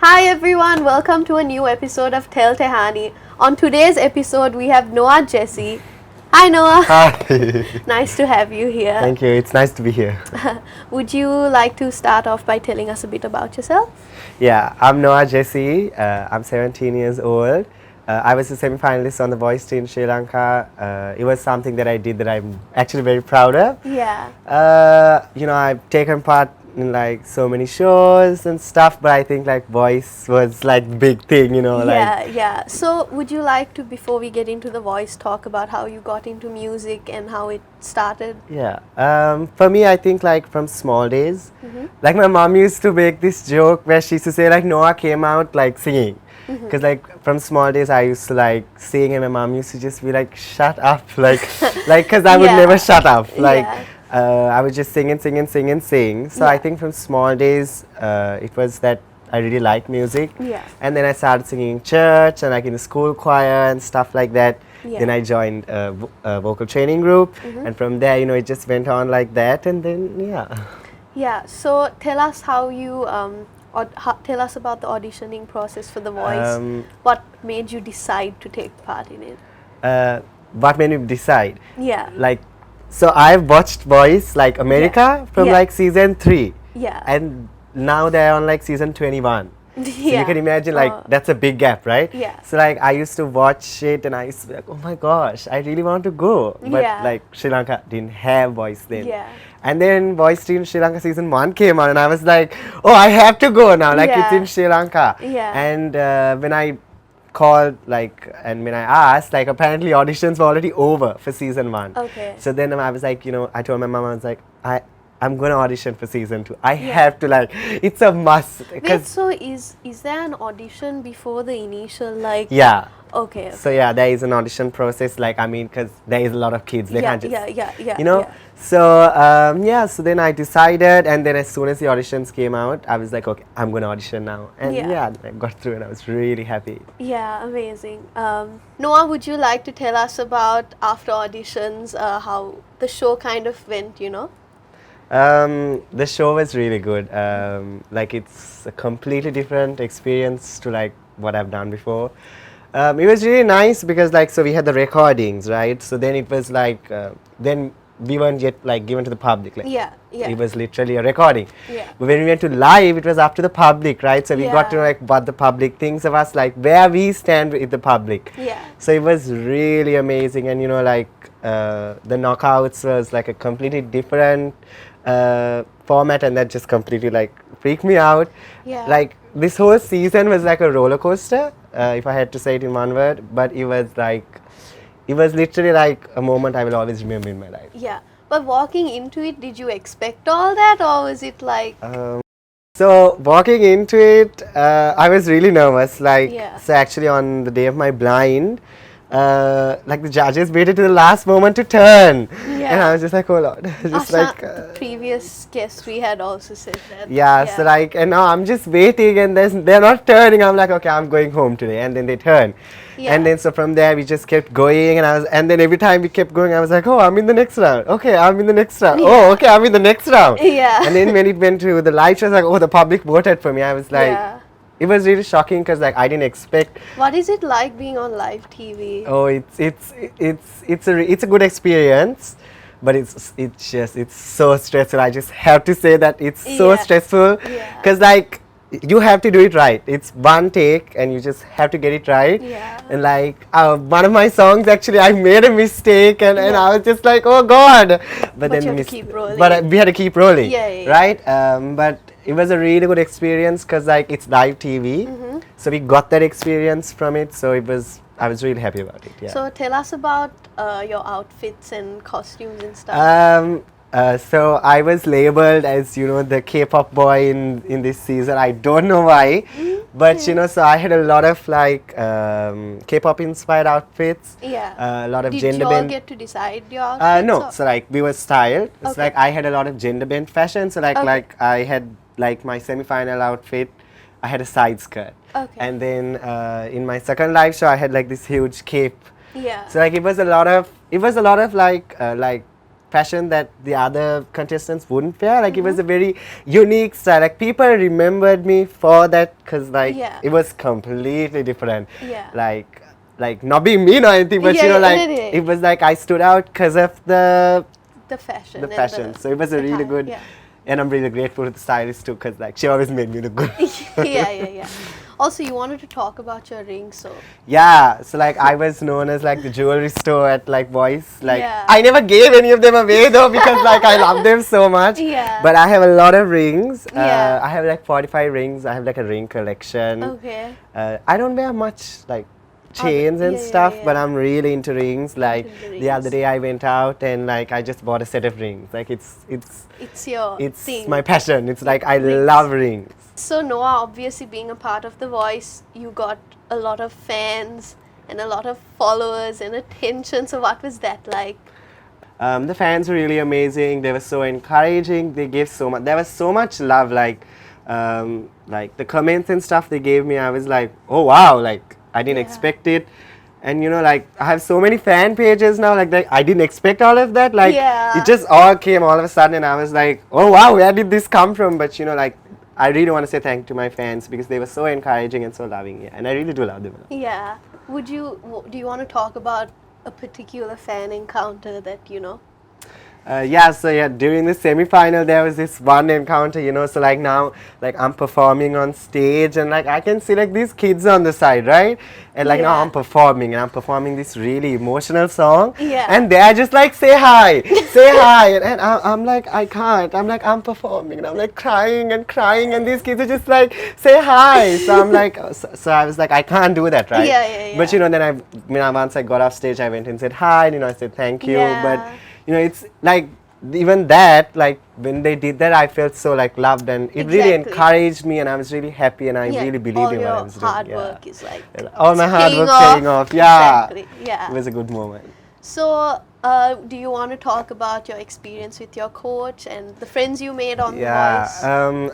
Hi everyone, welcome to a new episode of Tell Tehani. On today's episode, we have Noah Jesse. Hi Noah. Hi. Nice to have you here. Thank you. It's nice to be here. Would you like to start off by telling us a bit about yourself? Yeah, I'm Noah Jesse. I'm 17 years old. I was a semi-finalist on The Voice in Sri Lanka. It was something that I did that I'm actually very proud of. Yeah. I've taken part in like so many shows and stuff, but I think like Voice was like the big thing, Yeah. So, would you like to, before we get into The Voice, talk about how you got into music and how it started? Yeah. For me, I think like from small days, like my mom used to make this joke where she used to say like Noah came out like singing. Because like from small days I used to like sing and my mom used to just be like shut up like because I would never shut up like I would just sing and sing and sing and sing. So I think from small days it was that I really liked music. And then I started singing in church and like in the school choir and stuff like that. Then I joined a vocal training group and from there it just went on like that and then So tell us how you tell us about the auditioning process for The Voice. What made you decide to take part in it? What made me decide? Yeah. Like, so I've watched Voice like America from like season 3. Yeah. And now they're on like season 21. So you can imagine like that's a big gap, right? Yeah. So like I used to watch it and I used to be like, oh my gosh, I really want to go. But like Sri Lanka didn't have Voice then. Yeah. And then Voice in Sri Lanka season 1 came on and I was like, oh, I have to go now. Like it's in Sri Lanka. Yeah. And when I called like and when I asked, like apparently auditions were already over for season 1. Okay. So then I was like, I told my mom, I was like, I'm gonna audition for season 2. I have to, like, it's a must. Wait, so is there an audition before the initial, like? Yeah. Okay. So yeah, there is an audition process, like, I mean, because there is a lot of kids, they can't just, So then I decided, and then as soon as the auditions came out, I was like, okay, I'm gonna audition now. And I got through and I was really happy. Yeah, amazing. Noah, would you like to tell us about after auditions, how the show kind of went, The show was really good. Like it's a completely different experience to like what I've done before. It was really nice because like so we had the recordings, right? So then it was like then we weren't yet like given to the public. Like, it was literally a recording. But when we went to live, it was up to the public, right? So we got to know like what the public thinks of us, like where we stand with the public. So it was really amazing, and like the knockouts was like a completely different format, and that just completely like freaked me out. Like this whole season was like a roller coaster, if I had to say it in one word, but it was literally like a moment I will always remember in my life. Yeah, but walking into it, did you expect all that, or was it like? So walking into it, I was really nervous. Like, so actually on the day of my blind, like the judges waited to the last moment to turn, and I was just like, oh Lord, just like the previous guest we had also said that. So like, and now I'm just waiting, and they're not turning. I'm like, okay, I'm going home today, and then they turn, and then so from there we just kept going, and then every time we kept going, I was like, oh, I'm in the next round. Okay, I'm in the next round. Oh, okay, I'm in the next round. And then when it went to the live show, I was like, oh, the public voted for me. I was like. It was really shocking because like I didn't expect. What is it like being on live TV? Oh, it's a good experience, but it's so stressful. I just have to say that it's so stressful because like you have to do it right. It's one take and you just have to get it right. And like one of my songs, actually I made a mistake and I was just like, oh God. But then you had to keep rolling. But we had to keep rolling, right? But it was a really good experience because like it's live TV, so we got that experience from it. So I was really happy about it. So tell us about your outfits and costumes and stuff. So I was labeled as the K-pop boy in this season. I don't know why, but so I had a lot of like K-pop inspired outfits. A lot of gender bend. Did you all get to decide your outfits? No. So like we were styled. It's like I had a lot of gender bent fashion. So like I had like my semi-final outfit. I had a side skirt. And then in my second live show, I had like this huge cape. So like it was a lot of like fashion that the other contestants wouldn't wear. Like it was a very unique style. Like people remembered me for that because like Yeah. it was completely different. Yeah. Like not being mean or anything, but you know, like yeah. it was like I stood out because of the fashion. the and fashion. So it was a really attire, good, Yeah. and I'm really grateful to the stylist too, because like she always made me look good. yeah. Also, you wanted to talk about your ring, so Yeah, so like I was known as like the jewelry store at like Voice. Like Yeah. I never gave any of them away though because like I love them so much. Yeah. But I have a lot of rings. Yeah. I have like 45 rings. I have like a ring collection. okay. I don't wear much like chains and yeah, stuff, yeah, but yeah. I'm really into rings. Like Into the other rings. day I went out and like I just bought a set of rings. Like it's It's your thing. my passion. It's like I Rings. love rings. So Noah, obviously being a part of The Voice, you got a lot of fans and a lot of followers and attention. So what was that like? The fans were really amazing. They were so encouraging. They gave so much. There was so much love. Like the comments and stuff they gave me, I was like, oh wow! Like I didn't Yeah. expect it. And you know, like I have so many fan pages now. Like I didn't expect all of that. Like Yeah. it just all came all of a sudden, and I was like, oh wow, where did this come from? But you know, like I really want to say thank you to my fans because they were so encouraging and so loving. Yeah, and I really do love them. Yeah. Do you want to talk about a particular fan encounter that you know? During the semi-final there was this one encounter, you know, so like now, like I'm performing on stage and like I can see like these kids on the side, right? And like now Yeah. I'm performing this really emotional song. Yeah. And they're just like, say hi, say hi. And I'm like, I can't. I'm like, I'm performing. And I'm like crying and these kids are just like, say hi. So I'm like, so I was like, I can't do that, right? Yeah. But you know, then once I got off stage, I went and said hi, and, you know, I said thank you. Yeah. But you know, it's like even that, like when they did that, I felt so like loved, and it really Exactly. encouraged me, and I was really happy, and I Yeah, really believed all in what I your was doing. hard Yeah. work is like All my hard paying work off. paying off. Yeah, Exactly. Yeah. it was a good moment. So, do you want to talk about your experience with your coach and the friends you made on The Voice?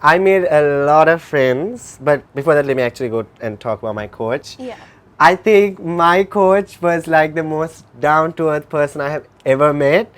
I made a lot of friends, but before that, let me actually go and talk about my coach. Yeah. I think my coach was like the most down-to-earth person I have ever met.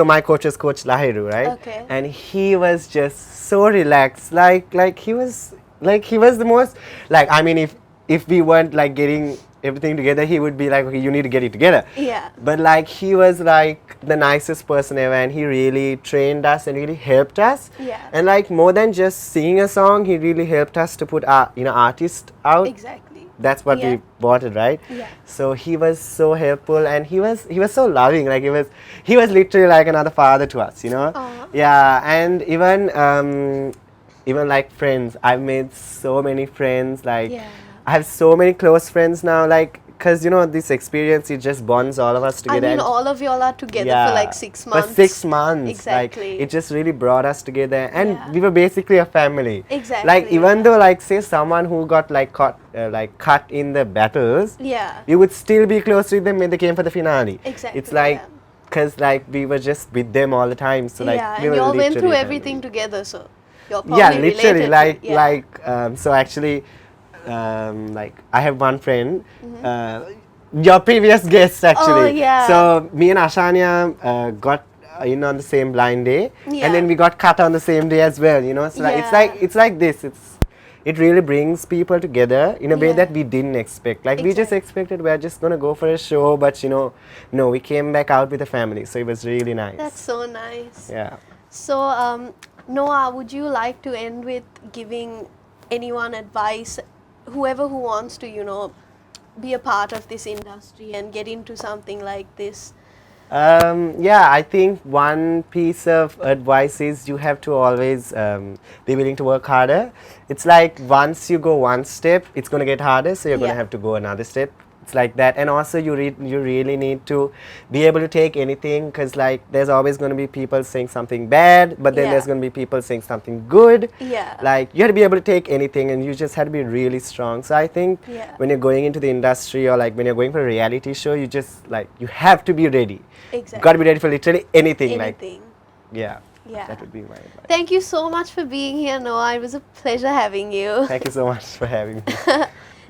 My coach was Coach Lahiru, right? Okay. And he was just so relaxed. Like he was the most, like, I mean, if we weren't like getting everything together, he would be like, okay, you need to get it together. Yeah. But like he was like the nicest person ever, and he really trained us and really helped us. Yeah. And like more than just singing a song, he really helped us to put our artist out. Exactly. That's what Yeah. we bought it, right? Yeah. So he was so helpful, and he was so loving. Like he was literally like another father to us, you know. Aw. Yeah, and even like friends. I've made so many friends. Like Yeah. I have so many close friends now. Like because you know this experience, it just bonds all of us I together. mean, and all of y'all are together for like 6 months. For 6 months. Exactly. Like, it just really brought us together. And Yeah. we were basically a family. Exactly, Like, even yeah. though, like, say someone who got, like, cut in the battles, Yeah. you would still be close with them when they came for the finale. Exactly, It's like, yeah. because, like, we were just with them all the time. So, like, yeah, we and were y'all went literally through a everything family. together, so you're probably Yeah, literally. related to- yeah. So actually, like, I have one friend. Mm-hmm. Your previous guest actually. Oh, yeah. So me and Ashanya got in on the same blind day, Yeah. and then we got cut on the same day as well. You know, so like, Yeah. it's like this. It really brings people together in a way Yeah. that we didn't expect. Like we just Exactly. expected we're just gonna go for a show, but you know, no, we came back out with a family, so it was really nice. That's so nice. Yeah. So, Noah, would you like to end with giving anyone advice, whoever who wants to, be a part of this industry and get into something like this? I think one piece of advice is you have to always be willing to work harder. It's like once you go one step, it's going to get harder, so you're going to Yeah. have to go another step. It's like that. And also you really need to be able to take anything, because like there's always going to be people saying something bad, but then Yeah. there's going to be people saying something good. Yeah. Like you have to be able to take anything, and you just have to be really strong. So I think Yeah. when you're going into the industry, or like when you're going for a reality show, you just like, you have to be ready. Exactly. Got to be ready for literally anything. Anything. Yeah. Yeah. That would be my advice. Thank you so much for being here, Noah. It was a pleasure having you. Thank you so much for having me.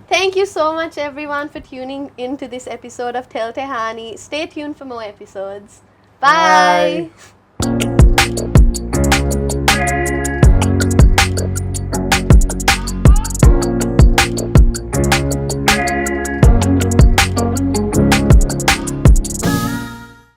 Thank you so much, everyone, for tuning into this episode of Tehani. Stay tuned for more episodes. Bye.